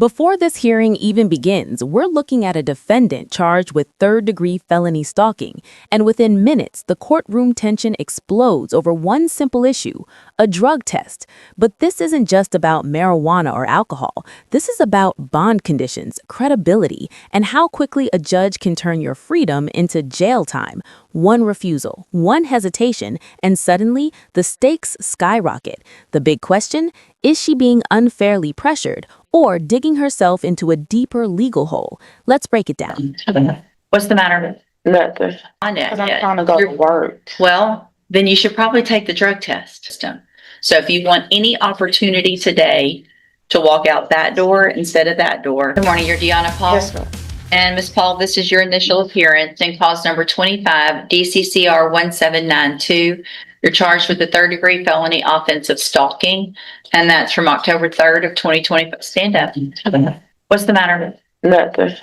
Before this hearing even begins, we're looking at a defendant charged with third-degree felony stalking, and within minutes, the courtroom tension explodes over one simple issue, a drug test. But this isn't just about marijuana or alcohol. This is about bond conditions, credibility, and how quickly a judge can turn your freedom into jail time. One refusal, one hesitation, and suddenly the stakes skyrocket. The big question, is she being unfairly pressured or digging herself into a deeper legal hole? Let's break it down. What's the matter? Nothing. On it. Because I'm trying to go to work. Well, then you should probably take the drug test system. So if you want any opportunity today to walk out that door instead of that door. Good morning, you're Deanna Paul. Yes, ma'am. And Ms. Paul, this is your initial appearance in cause number 25, DCCR 1792. You're charged with the third-degree felony offense of stalking, and that's from October 3rd of 2020. Stand up. What's the matter? Nothing.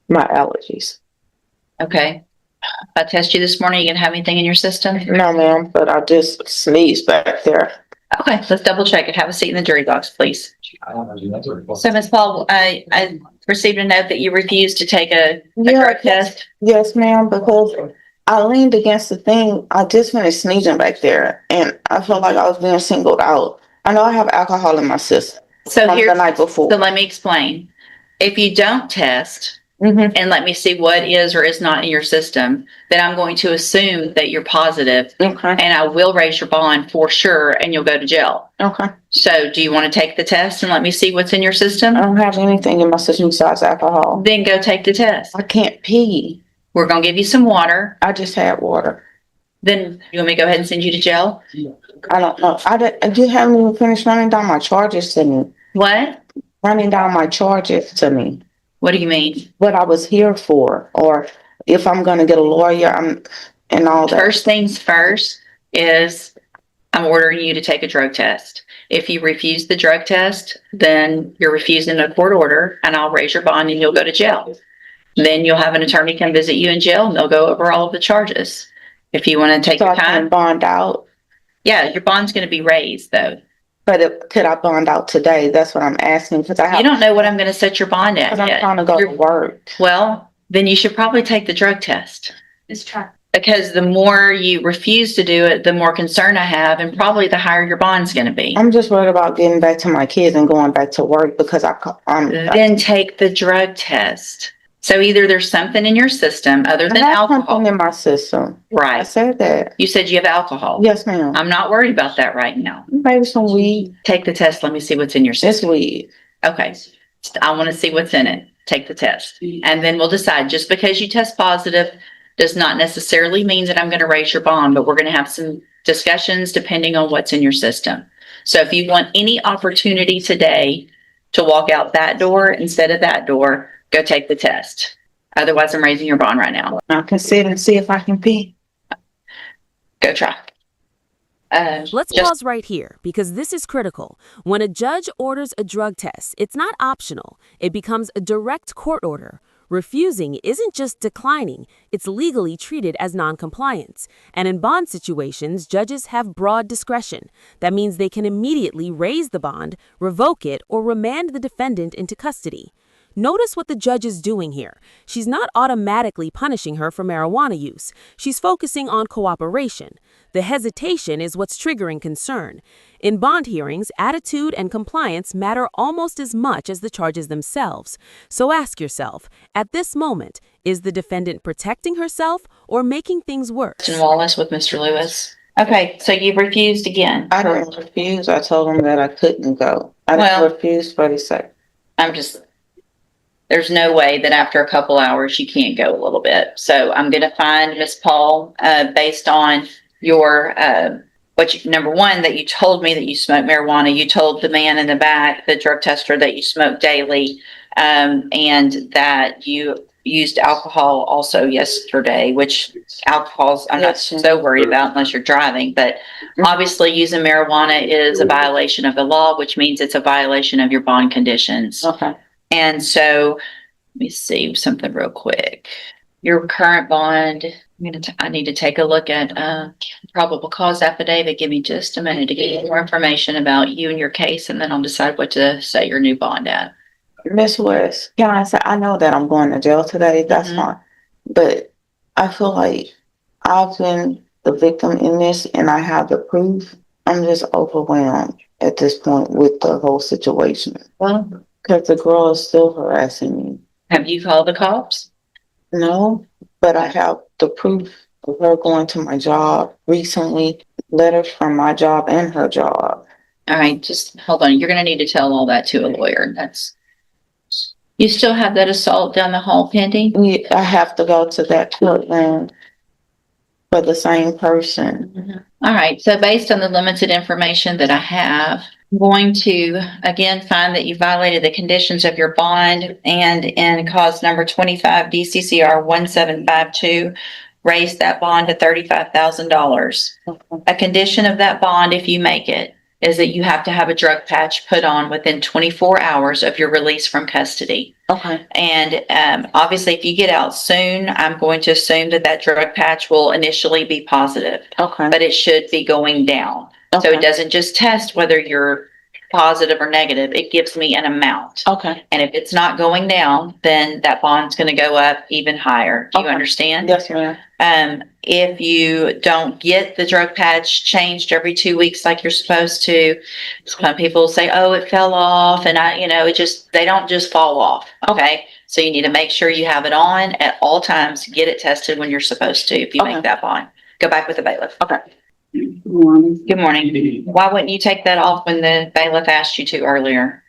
My allergies. Okay. If I test you this morning, you gonna have anything in your system? No, ma'am, but I just sneezed back there. Okay, let's double check it. Have a seat in the jury box, please. So, Ms. Paul, I received a note that you refused to take a drug test. Yes, ma'am, because I leaned against the thing. I just finished sneezing back there, and I felt like I was being singled out. I know I have alcohol in my system So from the night before. So let me explain. If you don't test and let me see what is or is not in your system, then I'm going to assume that you're positive, Okay. and I will raise your bond for sure, and you'll go to jail. Okay. So do you want to take the test and let me see what's in your system? I don't have anything in my system besides alcohol. Then go take the test. I can't pee. We're going to give you some water. I just had water. Then you want me to go ahead and send you to jail? I don't know. You haven't even finished running down my charges to me. What? Running down my charges to me. What do you mean? What I was here for, or if I'm going to get a lawyer, and all that. First things first is I'm ordering you to take a drug test. If you refuse the drug test, then you're refusing a court order, and I'll raise your bond and you'll go to jail. Then you'll have an attorney come visit you in jail, and they'll go over all of the charges. If you want to take So your I can time, bond out. yeah, your bond's going to be raised though. But could I bond out today? That's what I'm asking, because You don't know what I'm going to set your bond at Because I'm yet. trying to go to work. Well, then you should probably take the drug test. Let's try. Because the more you refuse to do it, the more concern I have, and probably the higher your bond's going to be. I'm just worried about getting back to my kids and going back to work because Then take the drug test. So either there's something in your system other than I have alcohol. something in my system. I Right. said that. You said you have alcohol. Yes, ma'am. I'm not worried about that right now. Maybe some weed. Take the test. Let me see what's in your system. It's weed. Okay. I want to see what's in it. Take the test. And then we'll decide. Just because you test positive does not necessarily mean that I'm going to raise your bond, but we're going to have some discussions depending on what's in your system. So if you want any opportunity today to walk out that door instead of that door, go take the test. Otherwise, I'm raising your bond right now. I can sit and see if I can pee. Go try. Let's pause right here because this is critical. When a judge orders a drug test, it's not optional. It becomes a direct court order. Refusing isn't just declining, it's legally treated as noncompliance. And in bond situations, judges have broad discretion. That means they can immediately raise the bond, revoke it, or remand the defendant into custody. Notice what the judge is doing here. She's not automatically punishing her for marijuana use. She's focusing on cooperation. The hesitation is what's triggering concern. In bond hearings, attitude and compliance matter almost as much as the charges themselves. So ask yourself, at this moment, is the defendant protecting herself or making things worse? And Wallace with Mr. Lewis. Okay, so you've refused again. I didn't refuse. I told him that I couldn't go. I didn't refuse for the sake. There's no way that after a couple hours you can't go a little bit. So I'm going to find Miss Paul based on your number one, that you told me that you smoke marijuana. You told the man in the back, the drug tester, that you smoke daily, and that you used alcohol also yesterday, which alcohol's I'm not so worried about unless you're driving. But obviously using marijuana is a violation of the law, which means it's a violation of your bond conditions. Okay. And so, let me see something real quick. Your current bond, I need to take a look at probable cause affidavit. Give me just a minute to get more information about you and your case, and then I'll decide what to set your new bond at. Miss West, can I say, I know that I'm going to jail today, that's Mhm. fine. But I feel like I've been the victim in this and I have the proof. I'm just overwhelmed at this point with the whole situation. Well, Because the girl is still harassing me. have you called the cops? No, but I have the proof of her going to my job recently, letters from my job and her job. All right, just hold on. You're going to need to tell all that to a lawyer. You still have that assault down the hall pending? I have to go to that courtroom for the same person. All right, so based on the limited information that I have, I'm going to again find that you violated the conditions of your bond and in cause number 25 DCCR 1752, raise that bond to $35,000. A condition of that bond, if you make it, is that you have to have a drug patch put on within 24 hours of your release from custody. Okay. And obviously, if you get out soon, I'm going to assume that that drug patch will initially be positive, Okay. but it should be going down. So Okay. it doesn't just test whether you're positive or negative. It gives me an amount. Okay. And if it's not going down, then that bond's going to go up even higher. Do you Okay. understand? Yes, ma'am. If you don't get the drug patch changed every 2 weeks like you're supposed to, some people say, oh, it fell off. And they don't just fall off. Okay. So you need to make sure you have it on at all times. Get it tested when you're supposed to. If you Okay. make that bond, go back with the bailiff. Okay. Good morning. Why wouldn't you take that off when the bailiff asked you to earlier?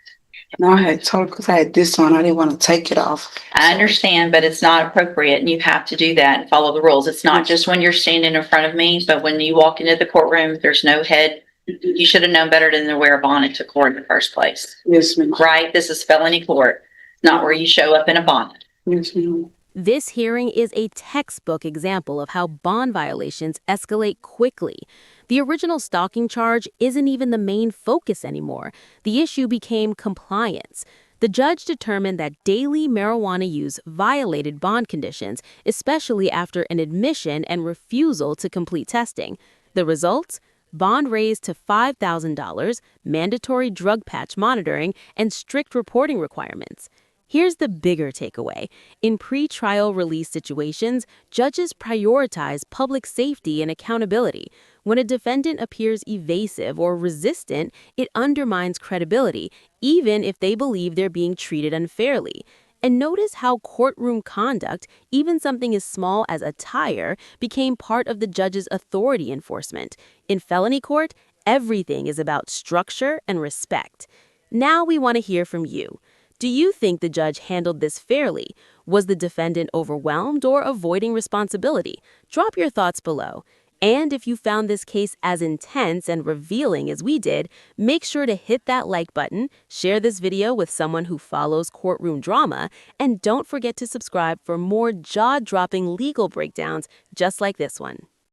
No, I had told because I had this on. I didn't want to take it off. I understand, but it's not appropriate and you have to do that and follow the rules. It's not just when you're standing in front of me, but when you walk into the courtroom, there's no head. You should have known better than to wear a bonnet to court in the first place. Yes, ma'am. Right? This is felony court, not where you show up in a bonnet. Yes, ma'am. This hearing is a textbook example of how bond violations escalate quickly. The original stalking charge isn't even the main focus anymore. The issue became compliance. The judge determined that daily marijuana use violated bond conditions, especially after an admission and refusal to complete testing. The results? Bond raised to $5,000, mandatory drug patch monitoring, and strict reporting requirements. Here's the bigger takeaway. In pre-trial release situations, judges prioritize public safety and accountability. When a defendant appears evasive or resistant, it undermines credibility, even if they believe they're being treated unfairly. And notice how courtroom conduct, even something as small as a tire, became part of the judge's authority enforcement. In felony court, everything is about structure and respect. Now we want to hear from you. Do you think the judge handled this fairly? Was the defendant overwhelmed or avoiding responsibility? Drop your thoughts below. And if you found this case as intense and revealing as we did, make sure to hit that like button, share this video with someone who follows courtroom drama, and don't forget to subscribe for more jaw-dropping legal breakdowns just like this one.